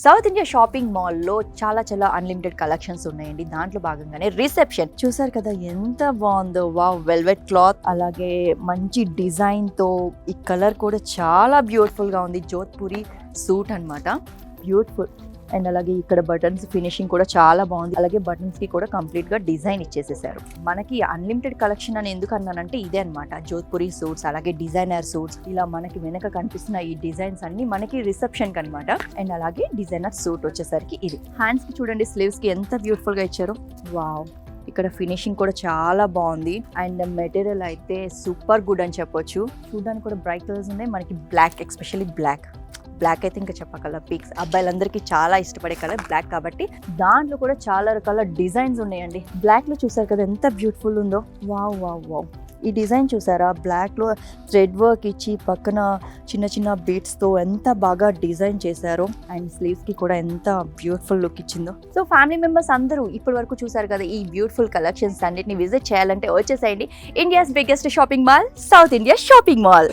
South India shopping మాల్లో చాలా unlimited collections ఉన్నాయండి. దాంట్లో భాగంగానే రిసెప్షన్ చూసారు కదా, ఎంత బాగుందో. వావ్, వెల్వెట్ క్లాత్, అలాగే మంచి డిజైన్ తో ఈ కలర్ కూడా చాలా బ్యూటిఫుల్ గా ఉంది. జోధ్పూరి సూట్ అన్నమాట, బ్యూటిఫుల్. అండ్ అలాగే ఇక్కడ బటన్స్ ఫినిషింగ్ కూడా చాలా బాగుంది. అలాగే బటన్స్ కి కూడా కంప్లీట్ గా డిజైన్ ఇచ్చేసేసారు. మనకి అన్లిమిటెడ్ కలెక్షన్ అని ఎందుకు అన్నానంటే ఇదే అన్నమాట. జోధ్పూరి సూట్స్, అలాగే డిజైనర్ సూట్స్, ఇలా మనకి వెనక కనిపిస్తున్న ఈ డిజైన్స్ అన్ని మనకి రిసెప్షన్ కి అనమాట. అండ్ అలాగే డిజైనర్ సూట్ వచ్చేసరికి ఇది. హ్యాండ్స్ కి చూడండి, స్లీవ్స్ కి ఎంత బ్యూటిఫుల్ గా ఇచ్చారు. వావ్, ఇక్కడ ఫినిషింగ్ కూడా చాలా బాగుంది. అండ్ మెటీరియల్ అయితే సూపర్ గుడ్ అని చెప్పొచ్చు. చూడడానికి కూడా బ్రైట్ కలర్స్ ఉన్నాయి. మనకి బ్లాక్, ఎస్పెషల్లీ బ్లాక్ అయితే ఇంకా చెప్పగల పీక్స్. అబ్బాయిలందరికీ చాలా ఇష్టపడే కలర్ బ్లాక్ కాబట్టి దాంట్లో కూడా చాలా రకాల డిజైన్స్ ఉన్నాయండి. బ్లాక్ లో చూసారు కదా ఎంత బ్యూటిఫుల్ ఉందో. వావ్ వావ్ వావ్, ఈ డిజైన్ చూసారా? బ్లాక్ లో థ్రెడ్ వర్క్ ఇచ్చి పక్కన చిన్న బీట్స్ తో ఎంత బాగా డిజైన్ చేశారో. అండ్ స్లీవ్స్ కి కూడా ఎంత బ్యూటిఫుల్ లుక్ ఇచ్చిందో. సో ఫ్యామిలీ మెంబర్స్ అందరూ ఇప్పటి వరకు చూసారు కదా ఈ బ్యూటిఫుల్ కలెక్షన్స్ అన్నిటిని విజిట్ చేయాలంటే వచ్చేసేయండి India's biggest shopping mall, south India shopping mall.